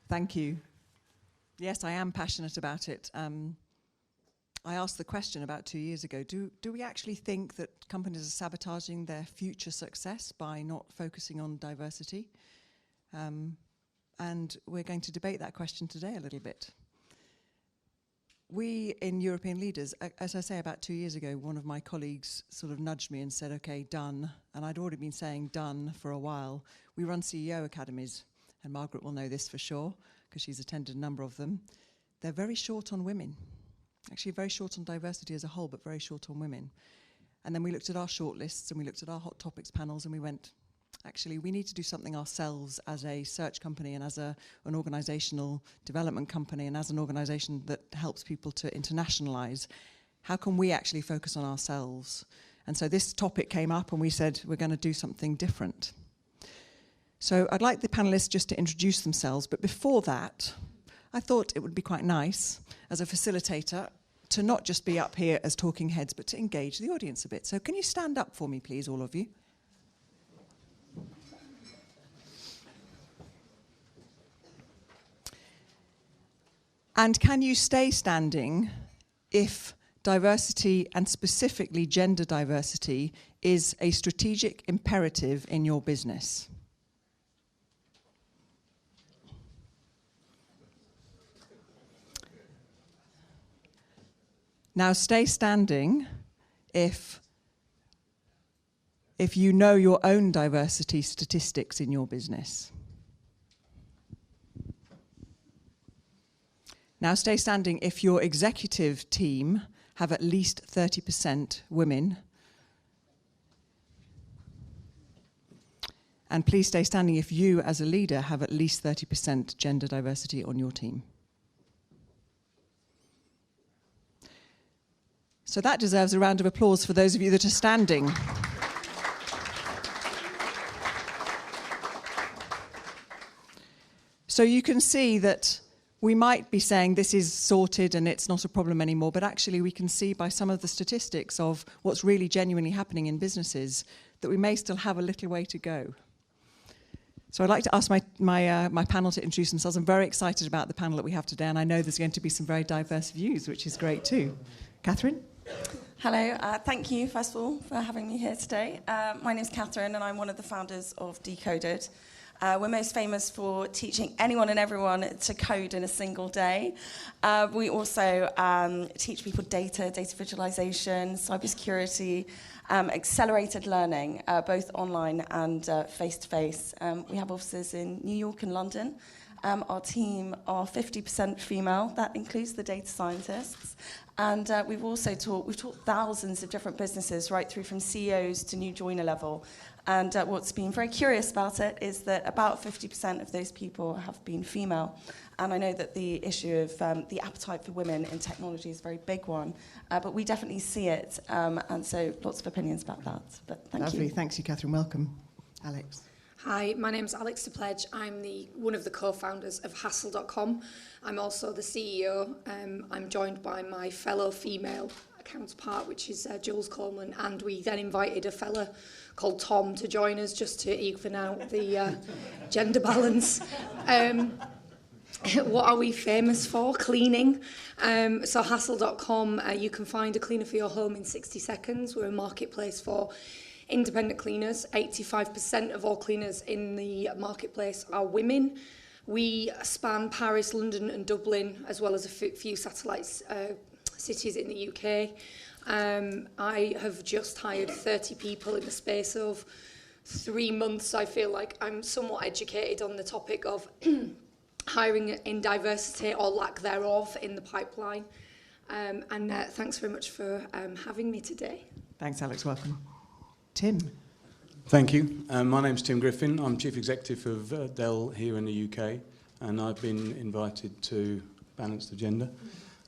Thank you. Yes, I am passionate about it. I asked the question about 2 years ago, do we actually think that companies are sabotaging their future success by not focusing on diversity? And we're going to debate that question today a little bit. We in European Leaders, as I say, about 2 years ago, one of my colleagues sort of nudged me and said, okay, done. And I'd already been saying done for a while. We run CEO academies, and Margaret will know this for sure, because she's attended a number of them. They're very short on women. Actually very short on diversity as a whole, but very short on women. And then we looked at our shortlists and we looked at our hot topics panels and we went, actually, we need to do something ourselves as a search company and as an organizational development company and as an organization that helps people to internationalize. How can we actually focus on ourselves? And so this topic came up and we said, we're going to do something different. So I'd like the panelists just to introduce themselves, but before that, I thought it would be quite nice, as a facilitator, to not just be up here as talking heads, but to engage the audience a bit. So can you stand up for me, please, all of you? And can you stay standing if diversity, and specifically gender diversity, is a strategic imperative in your business? Now stay standing if you know your own diversity statistics in your business. Now stay standing if your executive team have at least 30% women. And please stay standing if you as a leader have at least 30% gender diversity on your team. So that deserves a round of applause for those of you that are standing. So you can see that we might be saying this is sorted and it's not a problem anymore, but actually we can see by some of the statistics of what's really genuinely happening in businesses that we may still have a little way to go. So I'd like to ask my panel to introduce themselves. I'm very excited about the panel that we have today, and I know there's going to be some very diverse views, which is great too. Catherine? Hello, thank you, first of all, for having me here today. My name's Catherine, and I'm one of the founders of Decoded. We're most famous for teaching anyone and everyone to code in a single day. We also teach people data visualization, cybersecurity, accelerated learning, both online and face-to-face. We have offices in New York and London. Our team are 50% female. That includes the data scientists. And we've taught thousands of different businesses, right through from CEOs to new joiner level. And what's been very curious about it is that about 50% of those people have been female. And I know that the issue of the appetite for women in technology is a very big one, but we definitely see it. And so lots of opinions about that. But thank you. Lovely. Thanks you, Catherine. Welcome. Alex. Hi, my name's Alex DePledge. I'm one of the co-founders of Hassle.com. I'm also the CEO. I'm joined by my fellow female counterpart, which is Jules Coleman, and we then invited a fella called Tom to join us just to even out the gender balance. What are we famous for? Cleaning. So Hassle.com, you can find a cleaner for your home in 60 seconds. We're a marketplace for independent cleaners. 85% of all cleaners in the marketplace are women. We span Paris, London and Dublin, as well as a few satellite cities in the UK. I have just hired 30 people in the space of 3 months. I feel like I'm somewhat educated on the topic of hiring in diversity or lack thereof in the pipeline. And thanks very much for having me today. Thanks, Alex. Welcome. Tim. Thank you. My name's Tim Griffin. I'm Chief Executive of Dell here in the UK, and I've been invited to balance the gender.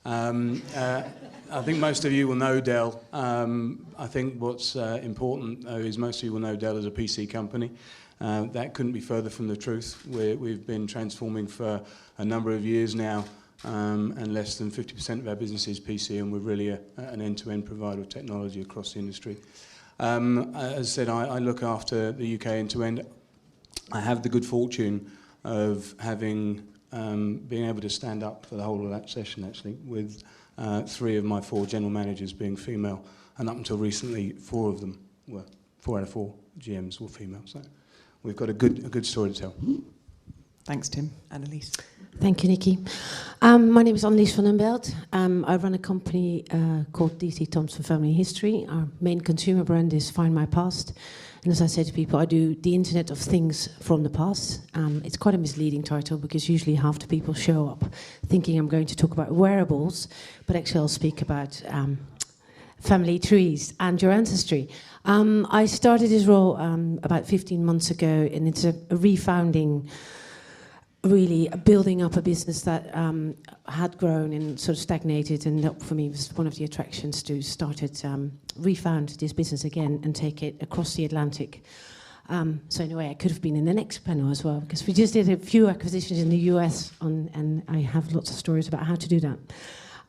I think most of you will know Dell. I think what's important, though, is most of you will know Dell as a PC company. That couldn't be further from the truth. We've been transforming for a number of years now, and less than 50% of our business is PC, and we're really an end-to-end provider of technology across the industry. As I said, I look after the UK end-to-end. I have the good fortune of having being able to stand up for the whole of that session, actually, with 3 of my 4 general managers being female, and up until recently, 4 of them were 4 out of 4 GMs were female. So we've got a good story to tell. Thanks, Tim. Annelies. Thank you, Nikki. My name is Annelies van den Belt. I run a company called DC Thompson Family History. Our main consumer brand is Find My Past. And as I say to people, I do the Internet of Things from the past. It's quite a misleading title because usually half the people show up thinking I'm going to talk about wearables, but actually I'll speak about family trees and your ancestry. I started this role about 15 months ago, and it's a refounding, really building up a business that had grown and sort of stagnated, and that for me was one of the attractions to start it, refound this business again and take it across the Atlantic. So in a way I could have been in the next panel as well, because we just did a few acquisitions in the US and I have lots of stories about how to do that,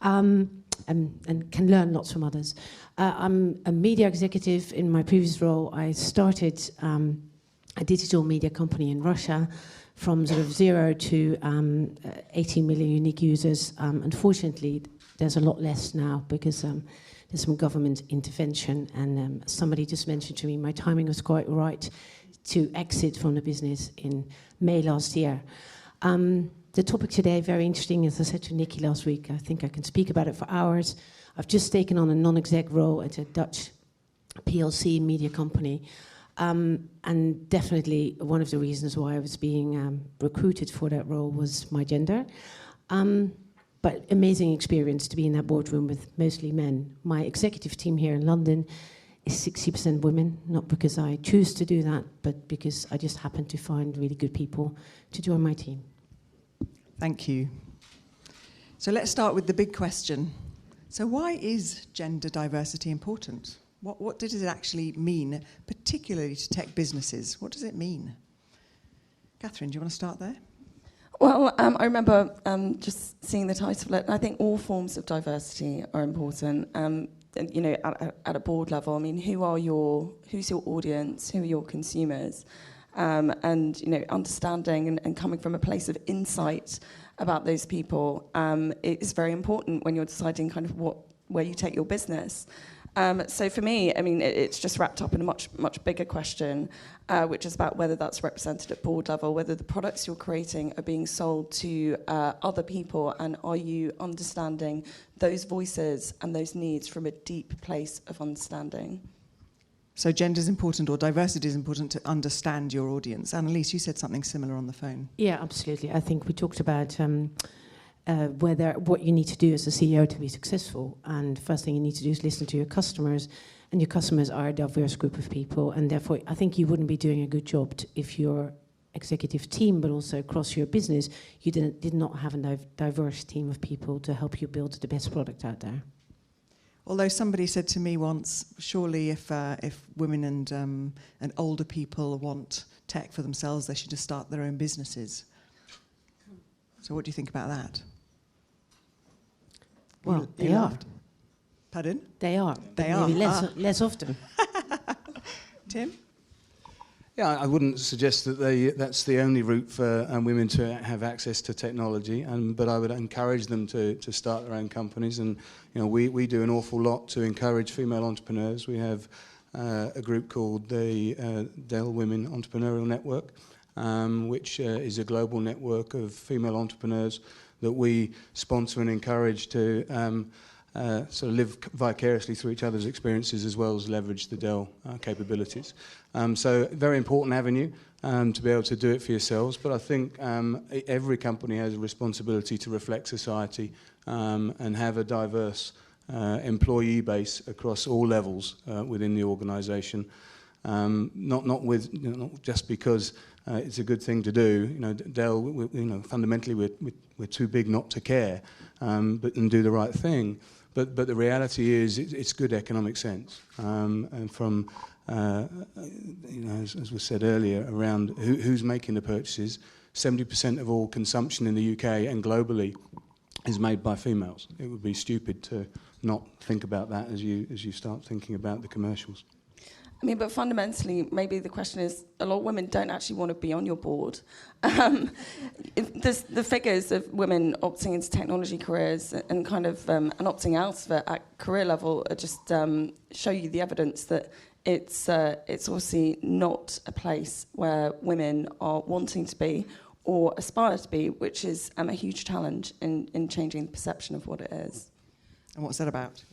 and can learn lots from others. I'm a media executive. In my previous role I started a digital media company in Russia, from sort of 0 to 18 million unique users. Unfortunately, there's a lot less now because there's some government intervention, and somebody just mentioned to me my timing was quite right to exit from the business in May last year. The topic today, very interesting, as I said to Nikki last week. I think I can speak about it for hours. I've just taken on a non-exec role at a Dutch PLC media company. And definitely one of the reasons why I was being recruited for that role was my gender. But amazing experience to be in that boardroom with mostly men. My executive team here in London is 60% women, not because I choose to do that, but because I just happen to find really good people to join my team. Thank you. So let's start with the big question. So why is gender diversity important? What does it actually mean, particularly to tech businesses? What does it mean? Catherine, do you want to start there? Well, I remember just seeing the title of it, and I think all forms of diversity are important. You know, at a board level, I mean, who's your audience? Who are your consumers? And you know, understanding and coming from a place of insight about those people is very important when you're deciding kind of where you take your business. So for me, I mean, it's just wrapped up in a much bigger question, which is about whether that's represented at board level, whether the products you're creating are being sold to other people, and are you understanding those voices and those needs from a deep place of understanding. So gender is important, or diversity is important to understand your audience. Annelies, you said something similar on the phone. Yeah, absolutely. I think we talked about what you need to do as a CEO to be successful. And first thing you need to do is listen to your customers. And your customers are a diverse group of people. And therefore, I think you wouldn't be doing a good job if your executive team, but also across your business, you did not have a diverse team of people to help you build the best product out there. Although somebody said to me once, surely if women and older people want tech for themselves, they should just start their own businesses. So what do you think about that? Well, they are. Pardon? They are. They are. Maybe less often. Tim? Yeah, I wouldn't suggest that that's the only route for women to have access to technology, but I would encourage them to start their own companies. And you know, we do an awful lot to encourage female entrepreneurs. We have a group called the Dell Women Entrepreneurial Network, which is a global network of female entrepreneurs that we sponsor and encourage to sort of live vicariously through each other's experiences as well as leverage the Dell capabilities. So very important avenue to be able to do it for yourselves, but I think every company has a responsibility to reflect society and have a diverse employee base across all levels within the organisation. Not just because it's a good thing to do. Dell, fundamentally we're too big not to care, and do the right thing. But the reality is it's good economic sense. And from as was said earlier, around who's making the purchases, 70% of all consumption in the UK and globally is made by females. It would be stupid to not think about that as you start thinking about the commercials. I mean, but fundamentally, maybe the question is, a lot of women don't actually want to be on your board. The figures of women opting into technology careers and kind of and opting out of it at career level are just show you the evidence that it's obviously not a place where women are wanting to be or aspire to be, which is a huge challenge in changing the perception of what it is. And what's that about?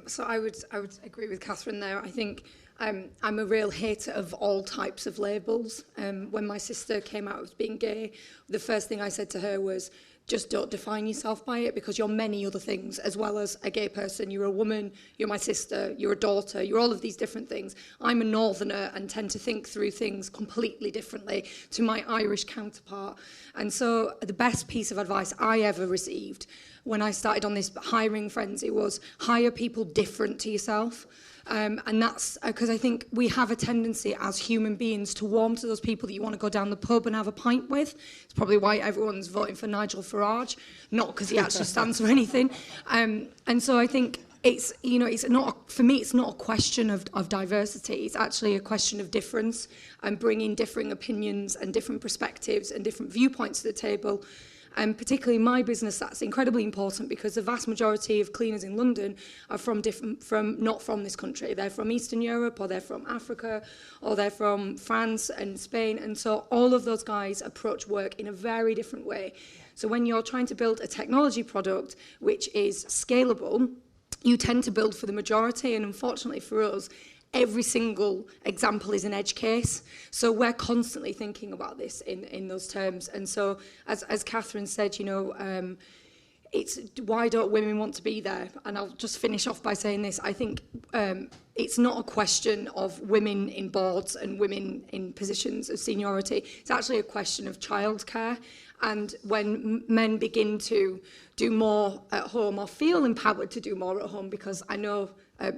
So I would agree with Catherine there. I think I'm a real hater of all types of labels. When my sister came out as being gay, the first thing I said to her was, just don't define yourself by it, because you're many other things as well as a gay person. You're a woman, you're my sister, you're a daughter, you're all of these different things. I'm a northerner and tend to think through things completely differently to my Irish counterpart. And so the best piece of advice I ever received when I started on this hiring frenzy was hire people different to yourself. And that's because I think we have a tendency as human beings to warm to those people that you want to go down the pub and have a pint with. It's probably why everyone's voting for Nigel Farage, not because he actually stands for anything. And so I think it's not, for me, it's not a question of diversity. It's actually a question of difference and bringing differing opinions and different perspectives and different viewpoints to the table. And particularly in my business, that's incredibly important because the vast majority of cleaners in London are not from this country. They're from Eastern Europe, or they're from Africa, or they're from France and Spain. And so all of those guys approach work in a very different way. So when you're trying to build a technology product which is scalable, you tend to build for the majority. And unfortunately for us, every single example is an edge case. So we're constantly thinking about this in those terms. And so, as Catherine said, it's why don't women want to be there? And I'll just finish off by saying this. I think it's not a question of women in boards and women in positions of seniority. It's actually a question of childcare. And when men begin to do more at home or feel empowered to do more at home, because I know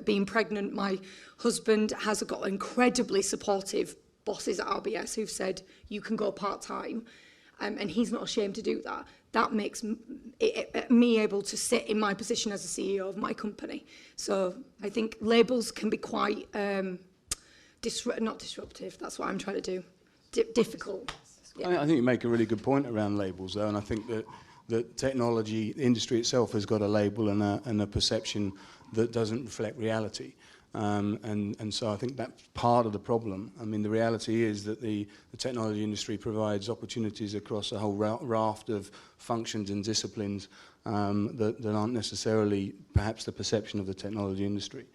being pregnant, my husband has got incredibly supportive bosses at RBS who've said, you can go part-time, and he's not ashamed to do that. That makes me able to sit in my position as a CEO of my company. So I think labels can be quite not disruptive, that's what I'm trying to do, difficult. Yeah. I think you make a really good point around labels, though, and I think that the technology the industry itself has got a label and a perception that doesn't reflect reality. And so I think that's part of the problem. I mean, the reality is that the technology industry provides opportunities across a whole raft of functions and disciplines that aren't necessarily perhaps the perception of the technology industry.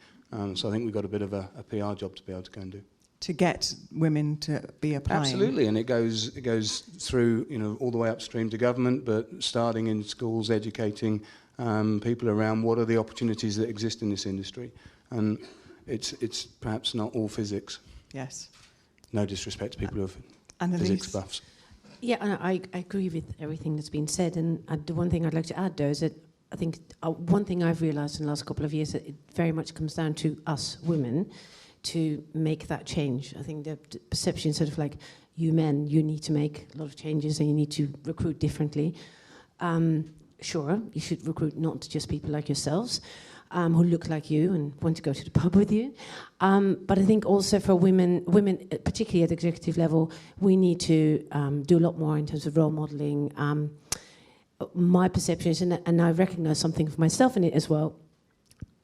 So I think we've got a bit of a PR job to be able to go and do. To get women to be applying. Absolutely, and it goes through all the way upstream to government, but starting in schools, educating people around what are the opportunities that exist in this industry, and it's perhaps not all physics. Yes. No disrespect to people who are Annalise. physics buffs. Yeah, and I agree with everything that's been said. And the one thing I'd like to add, though, is that I think one thing I've realised in the last couple of years that it very much comes down to us women to make that change. I think the perception sort of like, you men, you need to make a lot of changes and you need to recruit differently. Sure, you should recruit not just people like yourselves who look like you and want to go to the pub with you. But I think also for women, particularly at the executive level, we need to do a lot more in terms of role modelling. My perception is, and I recognise something for myself in it as well,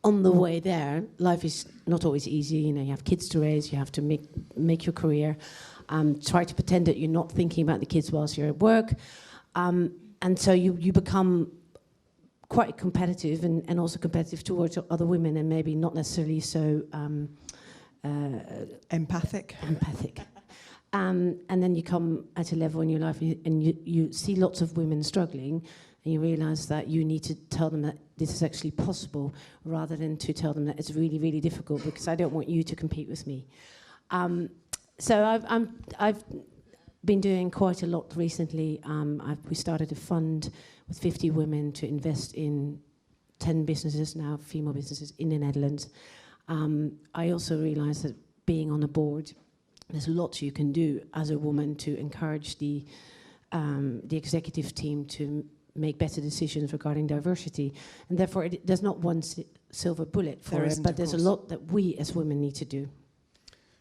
on the way there, life is not always easy. You have kids to raise, you have to make your career, try to pretend that you're not thinking about the kids whilst you're at work. And so you become quite competitive and also competitive towards other women and maybe not necessarily so Empathic. And then you come at a level in your life and you see lots of women struggling and you realise that you need to tell them that this is actually possible rather than to tell them that it's really, really difficult because I don't want you to compete with me. So I've been doing quite a lot recently. We started a fund with 50 women to invest in 10 businesses now, female businesses in the Netherlands. I also realised that being on a board, there's lots you can do as a woman to encourage the executive team to make better decisions regarding diversity. And therefore, there's not one silver bullet for it, but there's a lot that we as women need to do.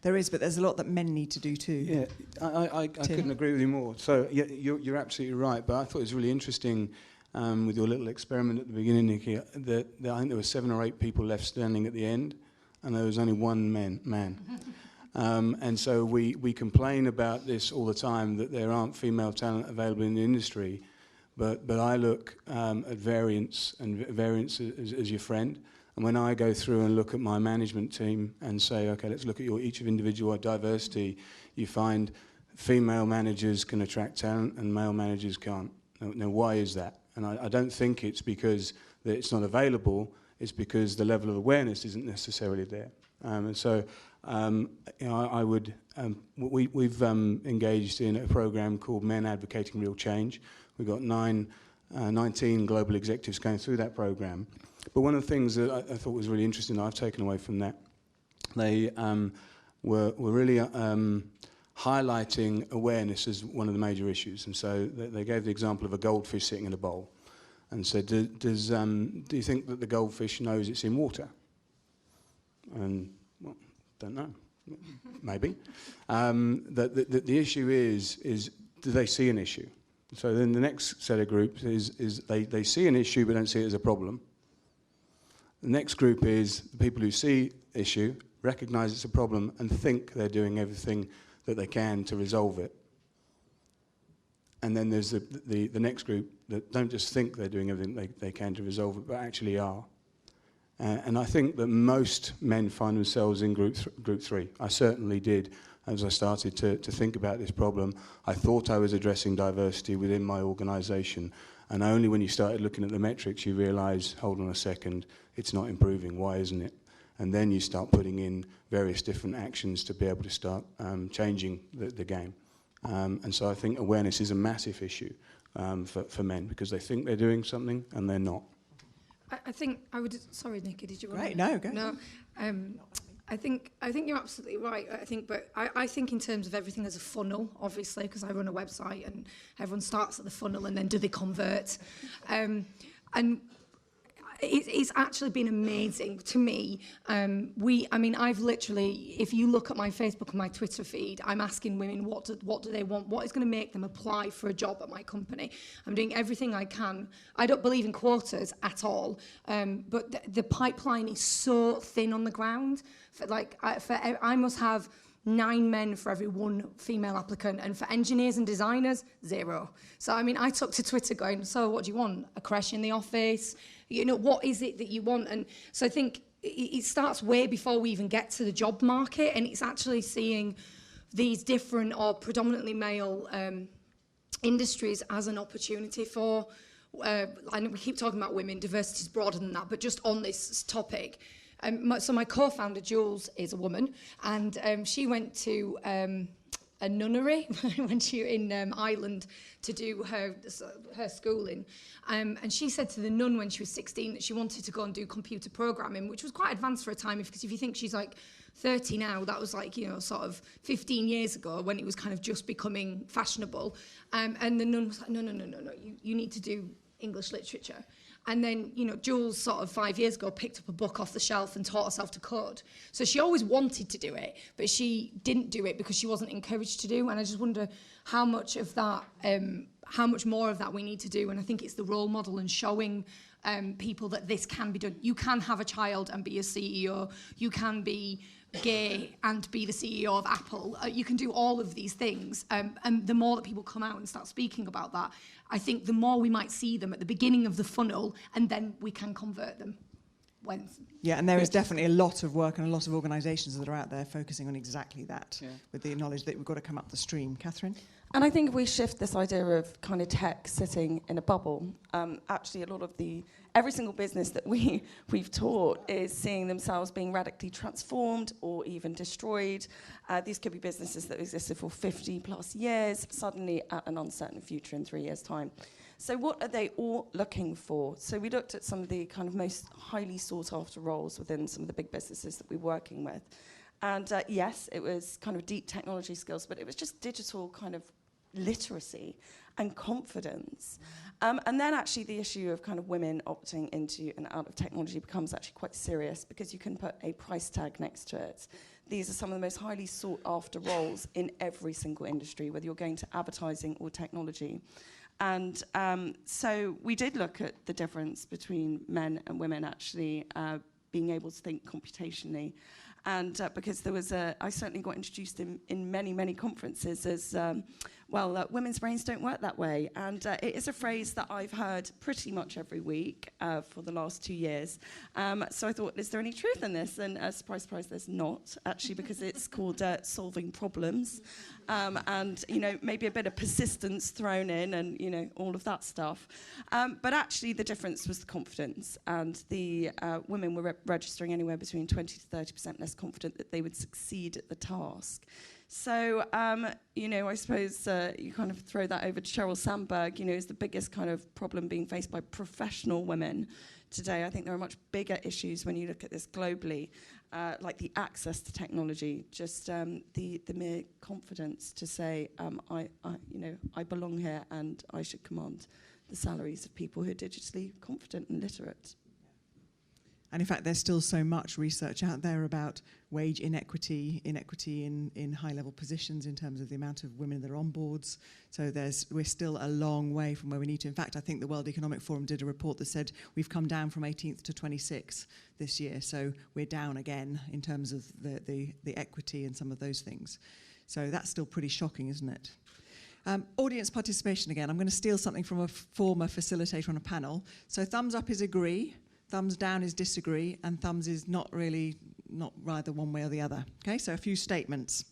There is, but there's a lot that men need to do too. Yeah, I couldn't agree with you more. So yeah, you're absolutely right. But I thought it was really interesting with your little experiment at the beginning, Nikki, that I think there were 7 or 8 people left standing at the end, and there was only one man. And so we complain about this all the time, that there aren't female talent available in the industry. But I look at variance, and variance as your friend. And when I go through and look at my management team and say, okay, let's look at each of individual diversity, you find female managers can attract talent and male managers can't. Now why is that? And I don't think it's because that it's not available, it's because the level of awareness isn't necessarily there. And so I would, we've engaged in a program called Men Advocating Real Change. We've got 19 global executives going through that program. But one of the things that I thought was really interesting that I've taken away from that, they were really highlighting awareness as one of the major issues. And so they gave the example of a goldfish sitting in a bowl and said, do you think that the goldfish knows it's in water? And, well, don't know. Maybe. The issue is do they see an issue? So then the next set of groups is they see an issue but don't see it as a problem. The next group is the people who see issue, recognise it's a problem, and think they're doing everything that they can to resolve it. And then there's the next group that don't just think they're doing everything they can to resolve it, but actually are. And I think that most men find themselves in group 3. I certainly did. As I started to think about this problem, I thought I was addressing diversity within my organisation. And only when you started looking at the metrics, you realise, hold on a second, it's not improving. Why isn't it? And then you start putting in various different actions to be able to start changing the game. And so I think awareness is a massive issue for men because they think they're doing something and they're not. I think I would. Sorry, Nikki, did you want? Right, no, go. No, I think you're absolutely right. I think in terms of everything as a funnel, obviously, because I run a website and everyone starts at the funnel and then do they convert? And it's actually been amazing to me. I've literally, if you look at my Facebook and my Twitter feed, I'm asking women what do they want, what is going to make them apply for a job at my company. I'm doing everything I can. I don't believe in quotas at all, but the pipeline is so thin on the ground. I must have 9 men for every 1 female applicant, and for engineers and designers, 0. So, I took to Twitter going, so what do you want? A creche in the office? What is it that you want? And so I think it starts way before we even get to the job market, and it's actually seeing these different or predominantly male industries as an opportunity for, I know we keep talking about women, diversity is broader than that, but just on this topic. So my co-founder, Jules, is a woman, and she went to a nunnery when she was in Ireland to do her schooling. And she said to the nun when she was 16 that she wanted to go and do computer programming, which was quite advanced for a time, because if you think she's like 30 now, that was like, sort of 15 years ago when it was kind of just becoming fashionable. And the nun was like, no, you need to do English literature. And then, Jules sort of 5 years ago picked up a book off the shelf and taught herself to code. So she always wanted to do it, but she didn't do it because she wasn't encouraged to do. And I just wonder how much of that, how much more of that we need to do. And I think it's the role model and showing people that this can be done. You can have a child and be a CEO. You can be gay and be the CEO of Apple. You can do all of these things. And the more that people come out and start speaking about that, I think the more we might see them at the beginning of the funnel, and then we can convert them. Yeah, and there is definitely a lot of work and a lot of organisations that are out there focusing on exactly that, with the knowledge that we've got to come up the stream. Catherine? And I think if we shift this idea of kind of tech sitting in a bubble, actually a lot of every single business that we've taught is seeing themselves being radically transformed or even destroyed. These could be businesses that existed for 50 plus years, suddenly at an uncertain future in 3 years' time. So what are they all looking for? So we looked at some of the kind of most highly sought after roles within some of the big businesses that we're working with. And yes, it was kind of deep technology skills, but it was just digital kind of literacy and confidence. And then actually the issue of kind of women opting into and out of technology becomes actually quite serious because you can put a price tag next to it. These are some of the most highly sought after roles in every single industry, whether you're going to advertising or technology. And so we did look at the difference between men and women actually being able to think computationally. And because there was I certainly got introduced in many, many conferences as, women's brains don't work that way. And it is a phrase that I've heard pretty much every week for the last 2 years. So I thought, is there any truth in this? And surprise, surprise, there's not, actually, because it's called solving problems. And, maybe a bit of persistence thrown in and, all of that stuff. But actually, the difference was the confidence. And the women were registering anywhere between 20 to 30% less confident that they would succeed at the task. So, I suppose you kind of throw that over to Sheryl Sandberg, is the biggest kind of problem being faced by professional women today. I think there are much bigger issues when you look at this globally, like the access to technology, just the mere confidence to say, I belong here and I should command the salaries of people who are digitally confident and literate. And in fact, there's still so much research out there about wage inequity in high-level positions in terms of the amount of women that are on boards. So we're still a long way from where we need to. In fact, I think the World Economic Forum did a report that said we've come down from 18th to 26th this year. So we're down again in terms of the equity and some of those things. So that's still pretty shocking, isn't it? Audience participation again. I'm going to steal something from a former facilitator on a panel. So thumbs up is agree. Thumbs down is disagree, and thumbs is not either one way or the other. Okay, so a few statements.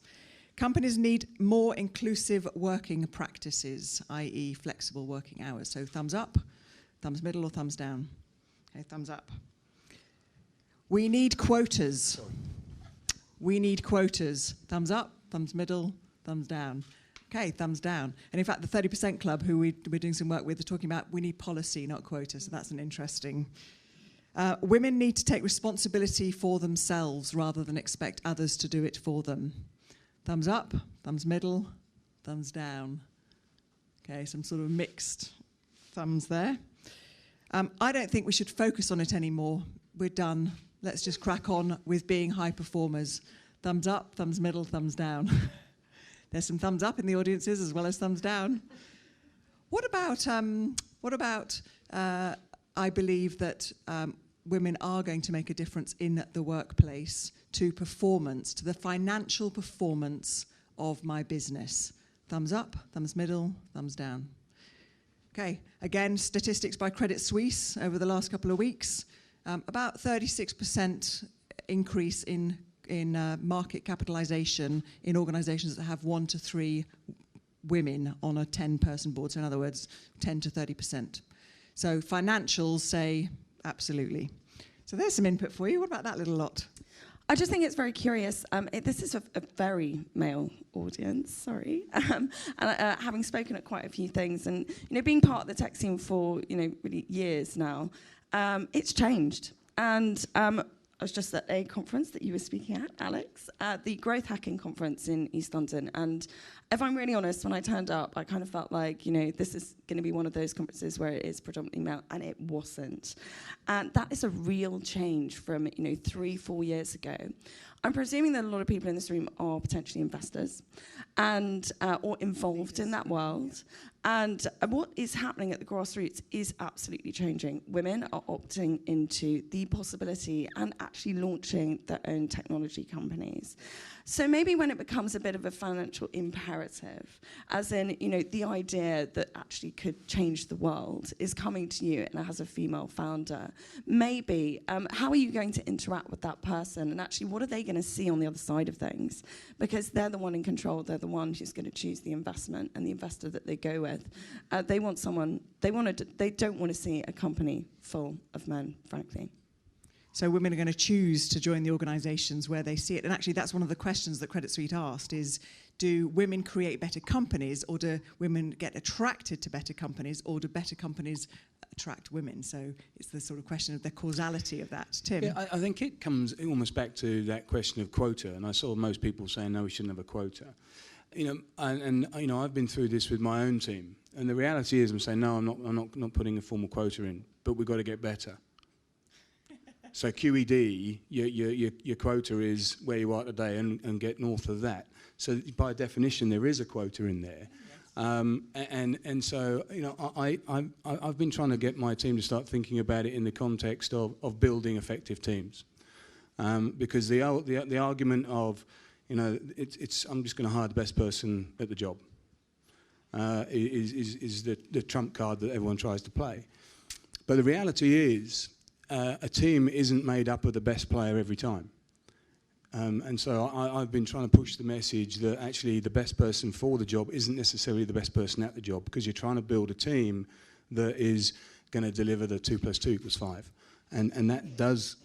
Companies need more inclusive working practices, i.e. flexible working hours. So thumbs up, thumbs middle, or thumbs down. Okay, thumbs up. We need quotas. We need quotas. Thumbs up, thumbs middle, thumbs down. Okay, thumbs down. And in fact, the 30% Club, who we're doing some work with, are talking about we need policy, not quotas. So that's an interesting... women need to take responsibility for themselves rather than expect others to do it for them. Thumbs up, thumbs middle, thumbs down. Okay, some sort of mixed thumbs there. I don't think we should focus on it anymore. We're done. Let's just crack on with being high performers. Thumbs up, thumbs middle, thumbs down. There's some thumbs up in the audiences as well as thumbs down. What about I believe that women are going to make a difference in the workplace to performance, to the financial performance of my business. Thumbs up, thumbs middle, thumbs down. Okay, again, statistics by Credit Suisse over the last couple of weeks. About 36% increase in market capitalization in organizations that have 1 to 3 women on a 10-person board. So in other words, 10 to 30%. So financials say absolutely. So there's some input for you. What about that little lot? I just think it's very curious. This is a very male audience, sorry. And having spoken at quite a few things and, being part of the tech scene for, really years now, it's changed. And I was just at a conference that you were speaking at, Alex, the Growth Hacking Conference in East London. And if I'm really honest, when I turned up, I kind of felt like, this is going to be one of those conferences where it is predominantly male, and it wasn't. And that is a real change from, 3-4 years ago. I'm presuming that a lot of people in this room are potentially investors and or involved in that world. And what is happening at the grassroots is absolutely changing. Women are opting into the possibility and actually launching their own technology companies. So maybe when it becomes a bit of a financial imperative, as in, the idea that actually could change the world is coming to you and it has a female founder, maybe how are you going to interact with that person? And actually, what are they going to see on the other side of things? Because they're the one in control. They're the one who's going to choose the investment and the investor that they go with. They want someone, they don't want to see a company full of men, frankly. So women are going to choose to join the organisations where they see it. And actually, that's one of the questions that Credit Suite asked is, do women create better companies, or do women get attracted to better companies, or do better companies attract women? So it's the sort of question of the causality of that. Tim? Yeah, I think it comes almost back to that question of quota. And I saw most people saying, no, we shouldn't have a quota. I've been through this with my own team. And the reality is I'm saying, no, I'm not putting a formal quota in, but we've got to get better. So QED, your quota is where you are today and get north of that. So by definition, there is a quota in there. So I've been trying to get my team to start thinking about it in the context of building effective teams, because the argument of it's I'm just going to hire the best person at the job is the trump card that everyone tries to play. But the reality is, a team isn't made up of the best player every time. And so I've been trying to push the message that actually the best person for the job isn't necessarily the best person at the job, because you're trying to build a team that is going to deliver the 2 + 2 = 5. And that does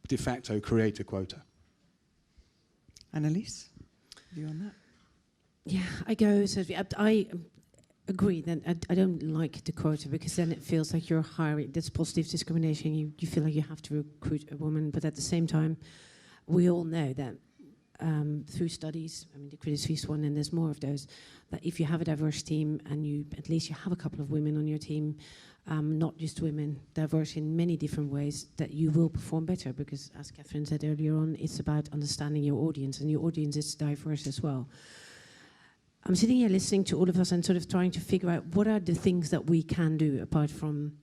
de facto create a quota. Annalise, view on that? Yeah, I agree that I don't like the quota, because then it feels like you're hiring. That's positive discrimination. You feel like you have to recruit a woman, but at the same time, we all know that through studies, the Credit Suisse one, and there's more of those, that if you have a diverse team and at least you have a couple of women on your team, not just women, diverse in many different ways, that you will perform better, because as Catherine said earlier on, it's about understanding your audience, and your audience is diverse as well. I'm sitting here listening to all of us and sort of trying to figure out what are the things that we can do apart from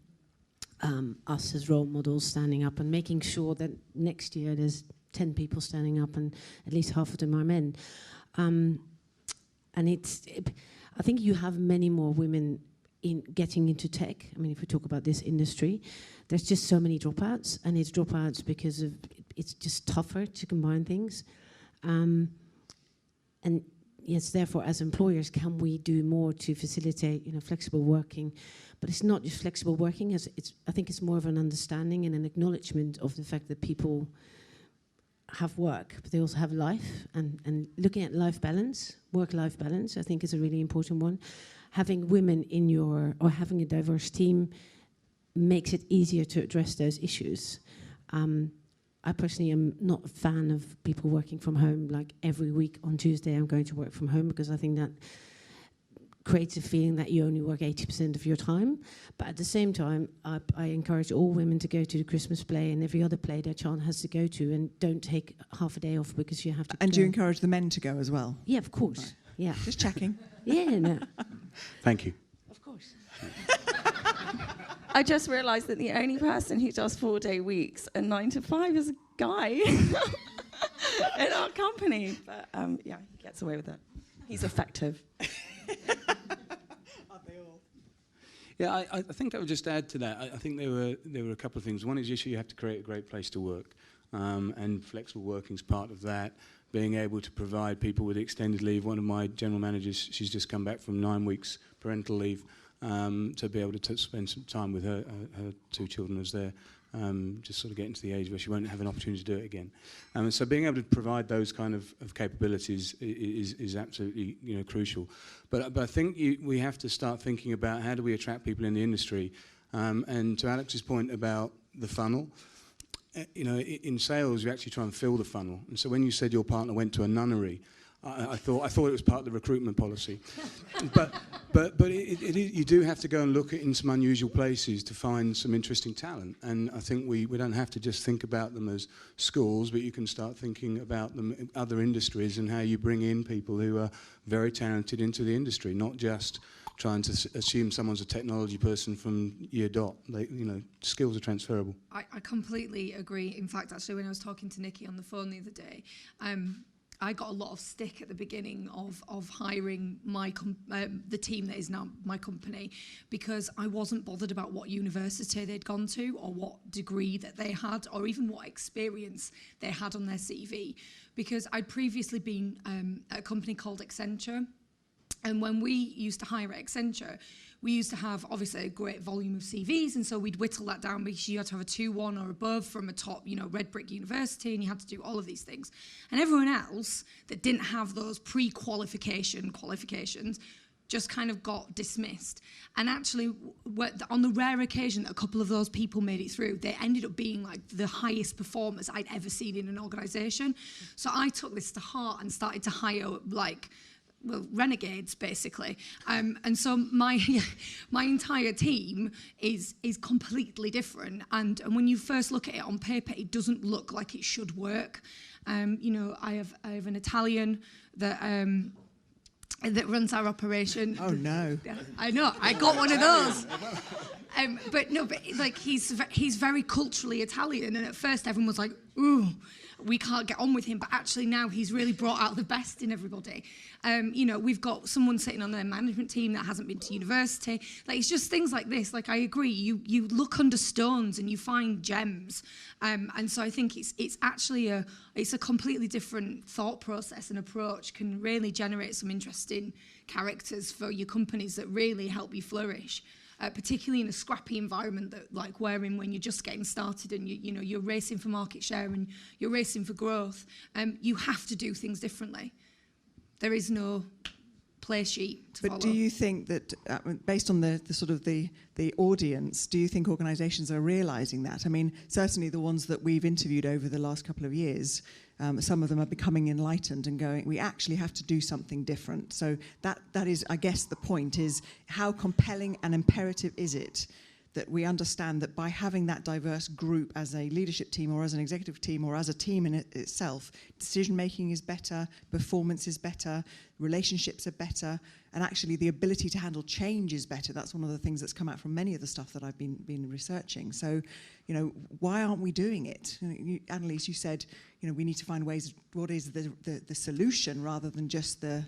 us as role models standing up and making sure that next year there's 10 people standing up and at least half of them are men. I think you have many more women in getting into tech. If we talk about this industry, there's just so many dropouts, and it's dropouts because it's just tougher to combine things. And yes, therefore, as employers, can we do more to facilitate, flexible working? But it's not just flexible working. I think it's more of an understanding and an acknowledgement of the fact that people have work, but they also have life. And looking at life balance, work-life balance, I think is a really important one. Having women or having a diverse team makes it easier to address those issues. I personally am not a fan of people working from home, like every week on Tuesday I'm going to work from home, because I think that creates a feeling that you only work 80% of your time. But at the same time, I encourage all women to go to the Christmas play and every other play their child has to go to, and don't take half a day off because you have to And go. do you encourage the men to go as well? Yeah, of course. Right. Yeah. Just checking. Yeah, no. Thank you. Of course. I just realised that the only person who does 4-day weeks and 9 to 5 is a guy in our company. But he gets away with it. He's effective. Aren't they all? Yeah, I think I would just add to that. I think there were a couple of things. One is you have to create a great place to work, and flexible working is part of that. Being able to provide people with extended leave. One of my general managers, she's just come back from 9 weeks parental leave, to be able to spend some time with her 2 children as they're just sort of getting to the age where she won't have an opportunity to do it again. So being able to provide those kind of capabilities is absolutely crucial. But I think we have to start thinking about how do we attract people in the industry. And to Alex's point about the funnel, in sales you actually try and fill the funnel. And so when you said your partner went to a nunnery, I thought it was part of the recruitment policy. but you do have to go and look in some unusual places to find some interesting talent. And I think we don't have to just think about them as schools, but you can start thinking about them in other industries and how you bring in people who are very talented into the industry, not just trying to assume someone's a technology person from year dot. Skills are transferable. I completely agree. In fact, actually, when I was talking to Nikki on the phone the other day, I got a lot of stick at the beginning of hiring the team that is now my company, because I wasn't bothered about what university they'd gone to or what degree that they had or even what experience they had on their CV, because I'd previously been at a company called Accenture. And when we used to hire at Accenture, we used to have, obviously, a great volume of CVs, and so we'd whittle that down because you had to have a 2-1 or above from a top, red brick university, and you had to do all of these things. And everyone else that didn't have those qualifications just kind of got dismissed. And actually, on the rare occasion that a couple of those people made it through, they ended up being like the highest performers I'd ever seen in an organisation. So I took this to heart and started to hire, renegades, basically. And so my entire team is completely different. And when you first look at it on paper, it doesn't look like it should work. I have an Italian that runs our operation. Oh no! I know. I got one of those. But he's very culturally Italian, and at first everyone was like, "Ooh, we can't get on with him." But actually now he's really brought out the best in everybody. We've got someone sitting on their management team that hasn't been to university. It's just things like this. I agree. You look under stones and you find gems. And so I think it's actually a completely different thought process and approach, can really generate some interesting characters for your companies that really help you flourish. Particularly in a scrappy environment that we're in, when you're just getting started and you're racing for market share and you're racing for growth. You have to do things differently. There is no play sheet to follow. But do you think that, based on the sort of the audience, do you think organisations are realising that? I mean, certainly the ones that we've interviewed over the last couple of years, some of them are becoming enlightened and going, we actually have to do something different. So that is, I guess, the point is, how compelling and imperative is it that we understand that by having that diverse group as a leadership team or as an executive team or as a team in itself, decision-making is better, performance is better, relationships are better, and actually the ability to handle change is better. That's one of the things that's come out from many of the stuff that I've been researching. So, why aren't we doing it? Annalise, you said, we need to find ways, what is the solution rather than just the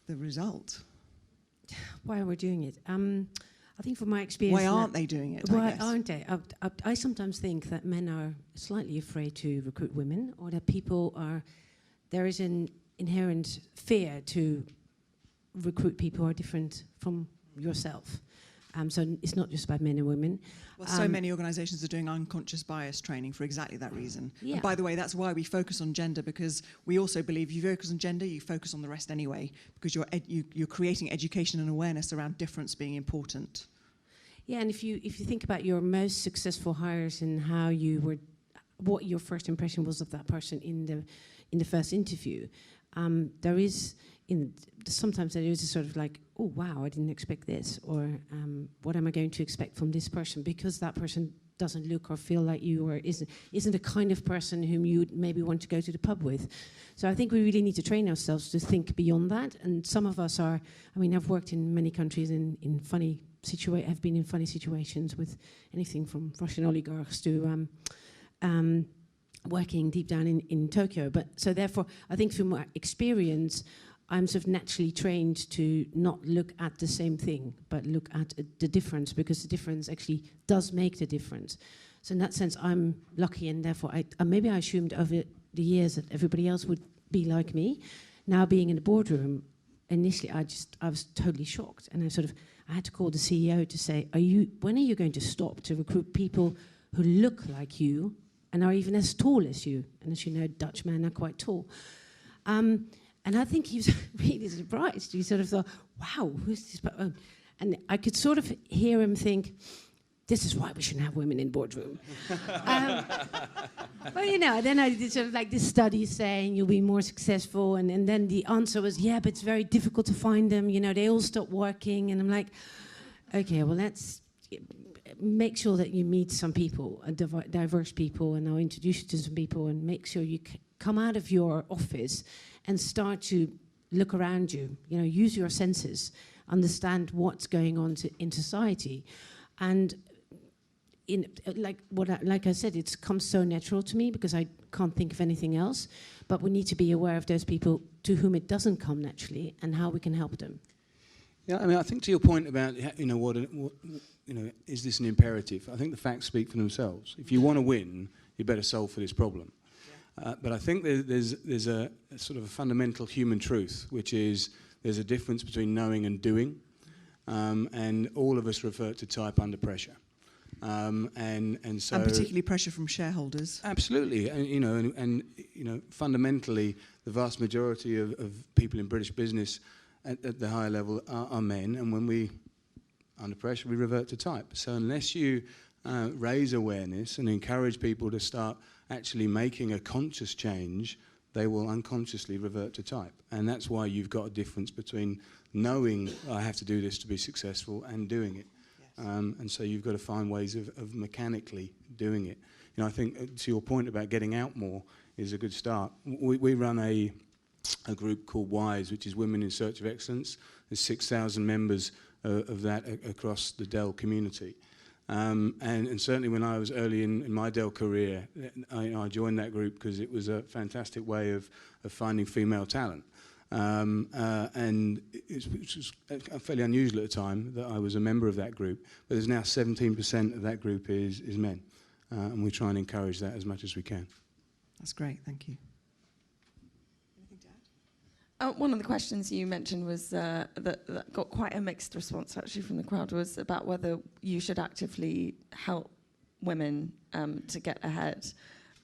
result? Why are we doing it? I think from my experience... Why aren't they doing it, Why aren't they? I sometimes think that men are slightly afraid to recruit women, or that there is an inherent fear to recruit people who are different from yourself. So it's not just about men and women. Well, so many organisations are doing unconscious bias training for exactly that reason. Yeah. And by the way, that's why we focus on gender, because we also believe you focus on gender, you focus on the rest anyway, because you're creating education and awareness around difference being important. Yeah, and if you think about your most successful hires and what your first impression was of that person in the first interview, sometimes there is a sort of oh wow, I didn't expect this, or what am I going to expect from this person, because that person doesn't look or feel like you, or isn't the kind of person whom you would maybe want to go to the pub with. So I think we really need to train ourselves to think beyond that. And some of us are, I've worked in many countries have been in funny situations with anything from Russian oligarchs to working deep down in Tokyo. But so therefore, I think from my experience, I'm sort of naturally trained to not look at the same thing, but look at the difference, because the difference actually does make the difference. So in that sense, I'm lucky, and therefore, maybe I assumed over the years that everybody else would be like me. Now being in the boardroom, initially I was totally shocked, and I had to call the CEO to say, when are you going to stop to recruit people who look like you and are even as tall as you? And as you know, Dutch men are quite tall. And I think he was really surprised. He sort of thought, wow, who's this? And I could sort of hear him think, this is why we shouldn't have women in boardroom. But then I did sort of this study saying you'll be more successful, and then the answer was, yeah, but it's very difficult to find them. They all stop working, and I'm like, okay, well, let's make sure that you meet some people, diverse people, and I'll introduce you to some people, and make sure you come out of your office and start to look around you. Use your senses. understand what's going on in society. And like I said, it's come so natural to me because I can't think of anything else. But we need to be aware of those people to whom it doesn't come naturally and how we can help them. Yeah, I mean, I think to your point about is this an imperative? I think the facts speak for themselves. If you want to win, you better solve for this problem. Yeah. But I think there's a sort of a fundamental human truth, which is there's a difference between knowing and doing, and all of us revert to type under pressure. And particularly pressure from shareholders. Absolutely, and fundamentally, the vast majority of people in British business at the higher level are men, and when we under pressure, we revert to type. So unless you raise awareness and encourage people to start actually making a conscious change, they will unconsciously revert to type. And that's why you've got a difference between knowing I have to do this to be successful and doing it. Yes. And so you've got to find ways of mechanically doing it. I think to your point about getting out more is a good start. We run a group called WISE, which is Women in Search of Excellence. There's 6,000 members of that across the Dell community. And certainly when I was early in my Dell career, I joined that group because it was a fantastic way of finding female talent. And it was fairly unusual at the time that I was a member of that group, but there's now 17% of that group is men. And we try and encourage that as much as we can. That's great, thank you. One of the questions you mentioned was that got quite a mixed response actually from the crowd, was about whether you should actively help women to get ahead.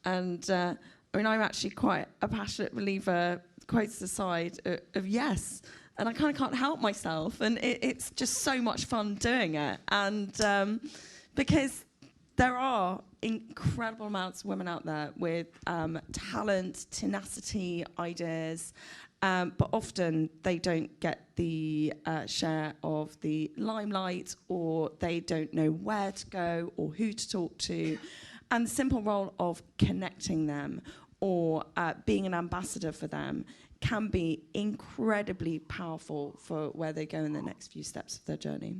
And I mean, I'm actually quite a passionate believer, quotes aside, of yes. And I kind of can't help myself. And it's just so much fun doing it. And because there are incredible amounts of women out there with talent, tenacity, ideas, but often they don't get the share of the limelight, or they don't know where to go or who to talk to. And the simple role of connecting them or being an ambassador for them can be incredibly powerful for where they go in the next few steps of their journey.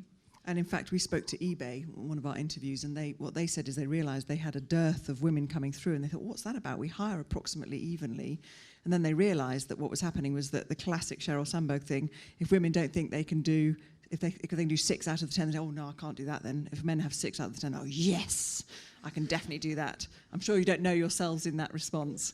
And in fact, we spoke to eBay, one of our interviews, and what they said is they realised they had a dearth of women coming through, and they thought, what's that about? We hire approximately evenly. And then they realised that what was happening was that the classic Sheryl Sandberg thing, if women don't think they can do, if they can do 6 out of the 10, they say, oh, no, I can't do that then. If men have 6 out of the 10, oh, yes, I can definitely do that. I'm sure you don't know yourselves in that response.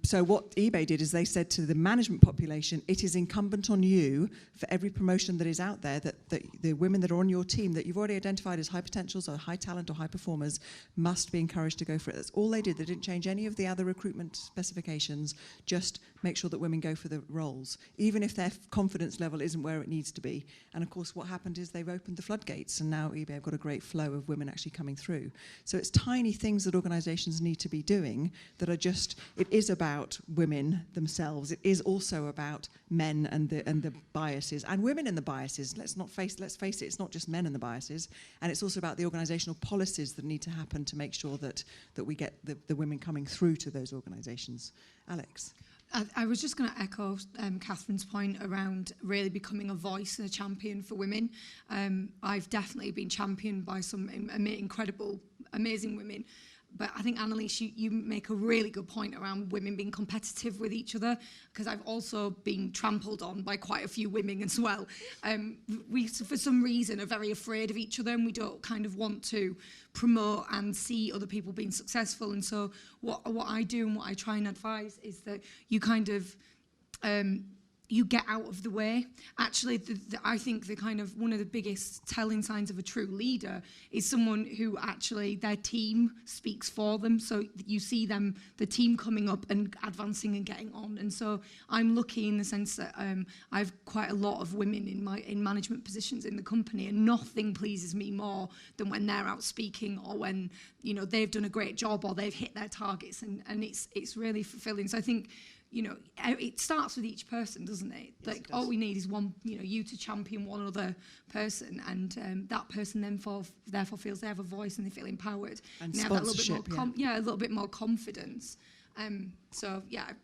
So what eBay did is they said to the management population, it is incumbent on you for every promotion that is out there that the women that are on your team that you've already identified as high potentials or high talent or high performers must be encouraged to go for it. That's all they did. They didn't change any of the other recruitment specifications, just make sure that women go for the roles, even if their confidence level isn't where it needs to be. And of course, what happened is they've opened the floodgates, and now eBay have got a great flow of women actually coming through. So it's tiny things that organisations need to be doing that are just, it is about women themselves. It is also about men and the biases, and women and the biases. Let's face it, it's not just men and the biases, and it's also about the organisational policies that need to happen to make sure that we get the women coming through to those organisations. Alex? I was just going to echo Catherine's point around really becoming a voice and a champion for women. I've definitely been championed by some incredible, amazing women. But I think, Annalise, you make a really good point around women being competitive with each other, because I've also been trampled on by quite a few women as well. We, for some reason, are very afraid of each other, and we don't kind of want to promote and see other people being successful. And so what I do and what I try and advise is that you kind of you get out of the way. Actually, I think the kind of one of the biggest telling signs of a true leader is someone who actually their team speaks for them. So you see them, the team coming up and advancing and getting on. And so I'm lucky in the sense that I have quite a lot of women in management positions in the company, and nothing pleases me more than when they're out speaking, or when they've done a great job or they've hit their targets, and it's really fulfilling. So I think, it starts with each person, doesn't it? Yes, like, all we need is one, you to champion one other person, and that person then therefore feels they have a voice and they feel empowered. And they have that little bit more a little bit more confidence. So,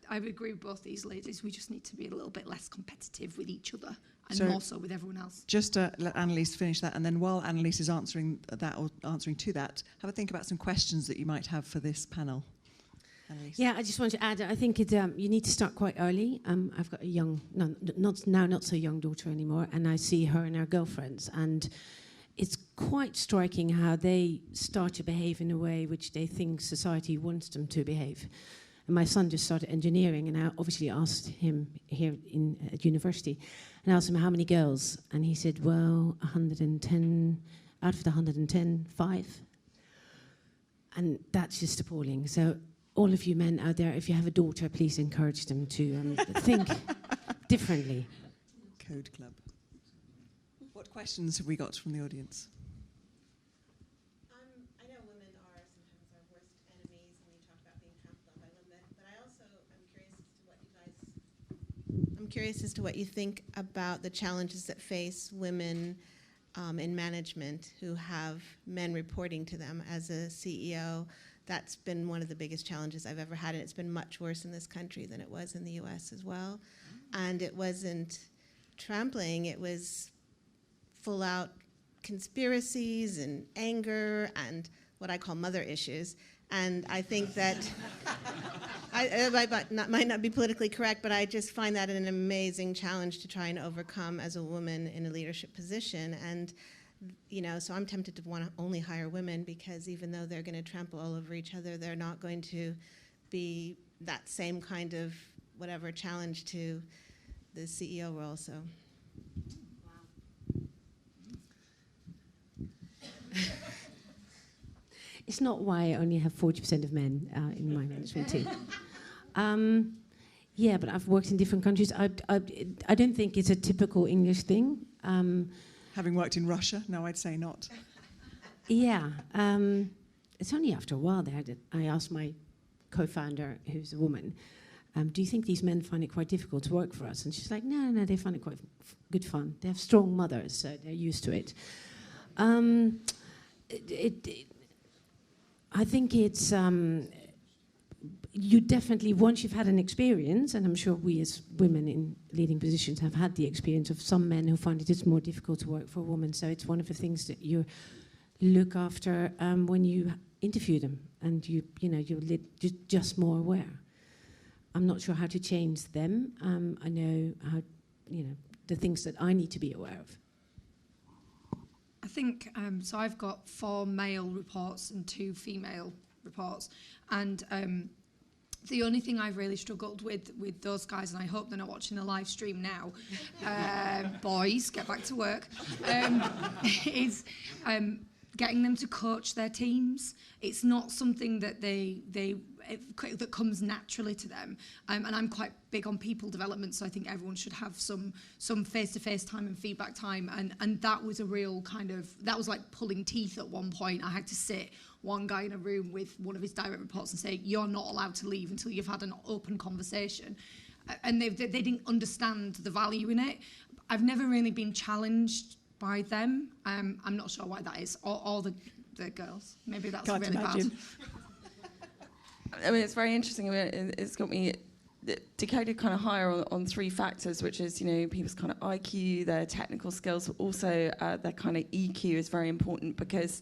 I would agree with both these ladies. We just need to be a little bit less competitive with each other and So more so with everyone else. Just to let Annalise finish that, and then while Annalise is answering that or answering to that, have a think about some questions that you might have for this panel. Annalise. Yeah, I just want to add, I think you need to start quite early. I've got a young, not so young daughter anymore, and I see her and her girlfriends, and it's quite striking how they start to behave in a way which they think society wants them to behave. And my son just started engineering, and I obviously asked him here at university, and I asked him how many girls, and he said, well, 110, out of the 110, 5. And that's just appalling. So all of you men out there, if you have a daughter, please encourage them to think differently. Code Club. What questions have we got from the audience? I know women are sometimes our worst enemies when you talk about being trampled on by women, but I also am curious as to what you think about the challenges that face women in management who have men reporting to them. As a CEO, that's been one of the biggest challenges I've ever had, and it's been much worse in this country than it was in the US as well. And it wasn't trampling, it was full-out conspiracies and anger and what I call mother issues. And I think that, might not be politically correct, but I just find that an amazing challenge to try and overcome as a woman in a leadership position. And, you know, so I'm tempted to want to only hire women, because even though they're going to trample all over each other, they're not going to be that same kind of whatever challenge to the CEO role, so. It's not why I only have 40% of men in my management team. Yeah, but I've worked in different countries. I don't think it's a typical English thing. Having worked in Russia, no, I'd say not. Yeah, it's only after a while there that I asked my co-founder, who's a woman, do you think these men find it quite difficult to work for us? And she's like, no, they find it quite good fun. They have strong mothers, so they're used to it. I think it's, you definitely, once you've had an experience, and I'm sure we as women in leading positions have had the experience of some men who find it is more difficult to work for a woman, so it's one of the things that you look after when you interview them, and you're just more aware. I'm not sure how to change them. I know how, the things that I need to be aware of. I think, so I've got 4 male reports and 2 female reports. And the only thing I've really struggled with those guys, and I hope they're not watching the live stream now, boys, get back to work, is getting them to coach their teams. It's not something that that comes naturally to them. And I'm quite big on people development, so I think everyone should have some face-to-face time and feedback time. And that was a real that was like pulling teeth at one point. I had to sit one guy in a room with one of his direct reports and say, you're not allowed to leave until you've had an open conversation. And they didn't understand the value in it. I've never really been challenged by them. I'm not sure why that is. Or the girls. Maybe that's Can't really imagine. bad. I mean, it's very interesting. I mean, it's got me decoded kind of higher on 3 factors, which is, people's kind of IQ, their technical skills, but also their kind of EQ is very important, because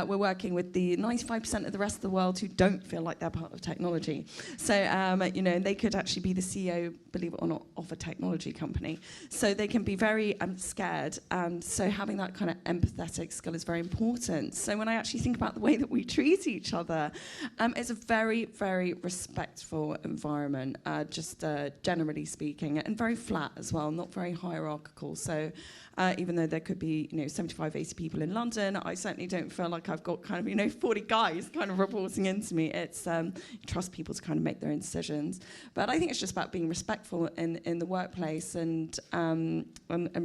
we're working with the 95% of the rest of the world who don't feel like they're part of technology. So, they could actually be the CEO, believe it or not, of a technology company. So they can be very scared. And so having that kind of empathetic skill is very important. So when I actually think about the way that we treat each other, it's a very, very respectful environment, just generally speaking, and very flat as well, not very hierarchical. So even though there could be, 75, 80 people in London, I certainly don't feel like I've got kind of, 40 guys kind of reporting into me. It's trust people to kind of make their own decisions. But I think it's just about being respectful in the workplace and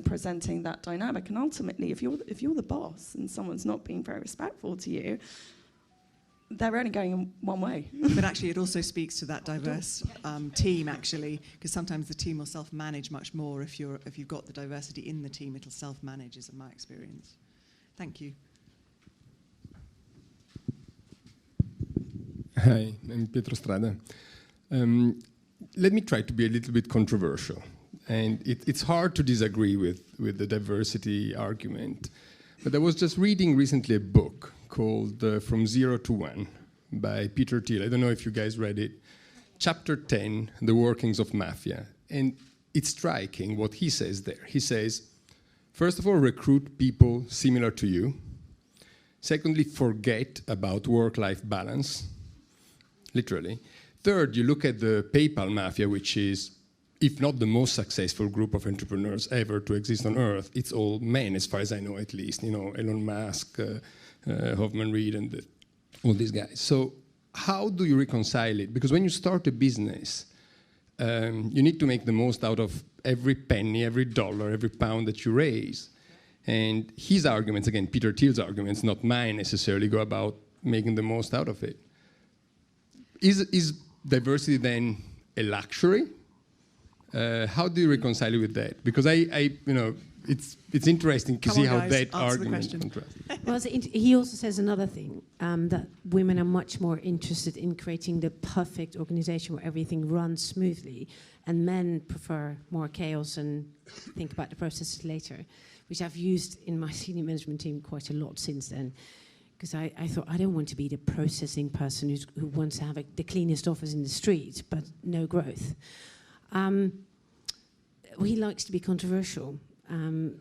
presenting that dynamic. And ultimately, if you're the boss and someone's not being very respectful to you, they're only going in one way. But actually, it also speaks to that diverse team, actually, because sometimes the team will self-manage much more. If you've got the diversity in the team, it'll self-manage, is my experience. Thank you. Hi, I'm Pietro Strada. Let me try to be a little bit controversial. And it's hard to disagree with the diversity argument. But I was just reading recently a book called From Zero to One by Peter Thiel. I don't know if you guys read it. Chapter 10, The Workings of Mafia. And it's striking what he says there. He says, first of all, recruit people similar to you. Secondly, forget about work-life balance, literally. Third, you look at the PayPal mafia, which is, if not the most successful group of entrepreneurs ever to exist on Earth, it's all men, as far as I know, at least. You know, Elon Musk, Hoffman Reed, and all these guys. So how do you reconcile it? Because when you start a business, you need to make the most out of every penny, every dollar, every pound that you raise. And his arguments, again, Peter Thiel's arguments, not mine necessarily, go about making the most out of it. Is diversity then a luxury? How do you reconcile it with that? Because it's interesting to see how that argument contrasts. Well, he also says another thing, that women are much more interested in creating the perfect organization where everything runs smoothly, and men prefer more chaos and think about the processes later, which I've used in my senior management team quite a lot since then. Because I thought, I don't want to be the processing person who wants to have the cleanest office in the street, but no growth. He likes to be controversial, and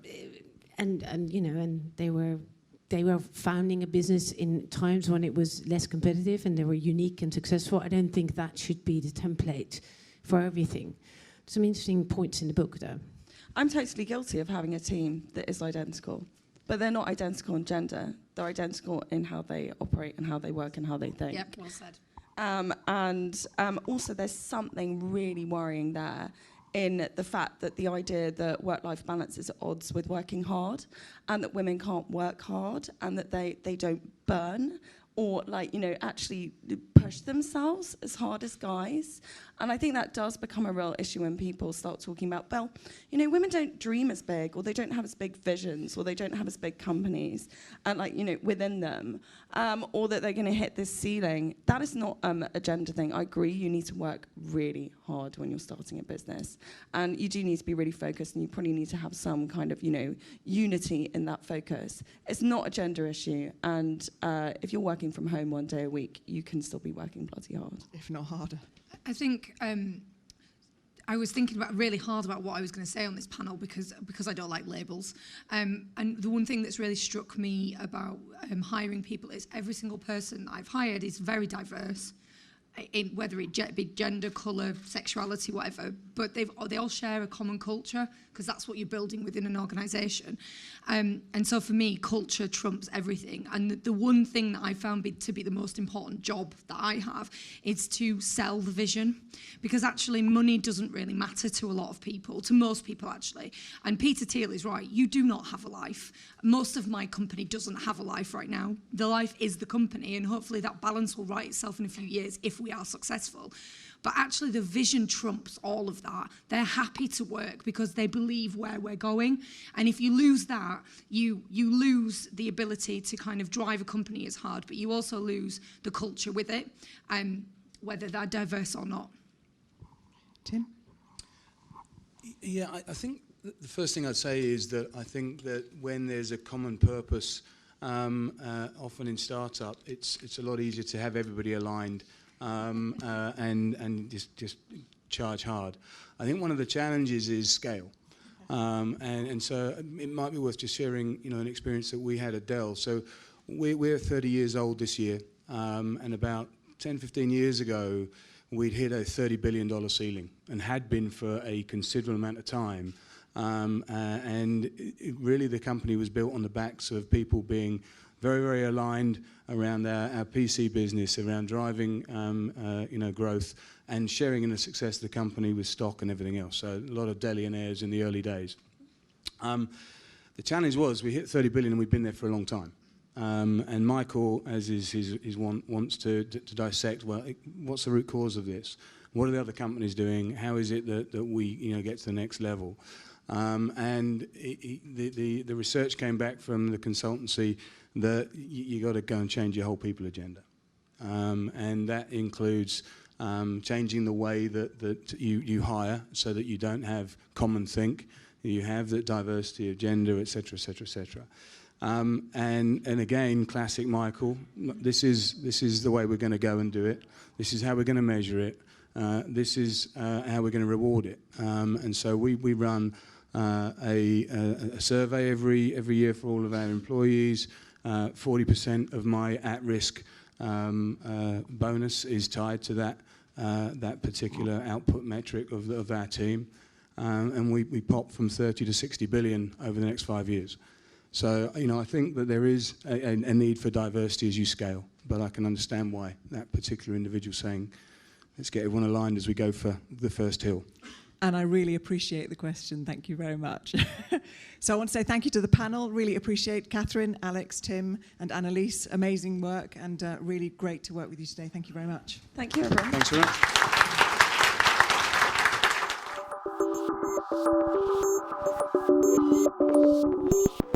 they were founding a business in times when it was less competitive, and they were unique and successful. I don't think that should be the template for everything. Some interesting points in the book, though. I'm totally guilty of having a team that is identical, but they're not identical in gender. They're identical in how they operate and how they work and how they think. Yep, well said. Also, there's something really worrying there in the fact that the idea that work-life balance is at odds with working hard, and that women can't work hard, and that they don't burn or actually push themselves as hard as guys. And I think that does become a real issue when people start talking about, well, women don't dream as big, or they don't have as big visions, or they don't have as big companies, and within them, or that they're going to hit this ceiling. That is not a gender thing. I agree, you need to work really hard when you're starting a business, and you do need to be really focused, and you probably need to have some kind of, unity in that focus. It's not a gender issue, and if you're working from home one day a week, you can still be working bloody hard, if not harder. I think I was thinking really hard about what I was going to say on this panel because I don't like labels. And the one thing that's really struck me about hiring people is every single person that I've hired is very diverse, in whether it be gender, colour, sexuality, whatever. But they all share a common culture, because that's what you're building within an organisation. And so for me, culture trumps everything. And the one thing that I found to be the most important job that I have is to sell the vision. Because actually money doesn't really matter to a lot of people, to most people actually. And Peter Thiel is right, you do not have a life. Most of my company doesn't have a life right now. The life is the company, and hopefully that balance will right itself in a few years if we are successful. But actually the vision trumps all of that. They're happy to work because they believe where we're going. And if you lose that, you lose the ability to kind of drive a company as hard, but you also lose the culture with it, whether they're diverse or not. Tim? Yeah, I think the first thing I'd say is that I think that when there's a common purpose, often in startup, it's a lot easier to have everybody aligned and just charge hard. I think one of the challenges is scale, and so it might be worth just sharing, an experience that we had at Dell. So we're 30 years old this year, and about 10, 15 years ago, we'd hit a $30 billion ceiling, and had been for a considerable amount of time. And really the company was built on the backs of people being very, very aligned around our PC business, around driving growth and sharing in the success of the company with stock and everything else. So a lot of Dellionaires in the early days. The challenge was we hit 30 billion and we'd been there for a long time. And Michael, as is his want, wants to dissect, well, what's the root cause of this? What are the other companies doing? How is it that we get to the next level? And the research came back from the consultancy that you got to go and change your whole people agenda. And that includes changing the way that you hire so that you don't have common think, you have the diversity of gender, etc., etc., etc. And again, classic Michael, this is the way we're going to go and do it. This is how we're going to measure it. This is how we're going to reward it. And so we run a survey every year for all of our employees. 40% of my at-risk bonus is tied to that particular output metric of our team. And we pop from 30 to 60 billion over the next 5 years. So, I think that there is a need for diversity as you scale, but I can understand why that particular individual saying, let's get everyone aligned as we go for the first hill. And I really appreciate the question. Thank you very much. So I want to say thank you to the panel. Really appreciate Catherine, Alex, Tim, and Annalise. Amazing work, and really great to work with you today. Thank you very much. Thank you, everyone. Thanks very much.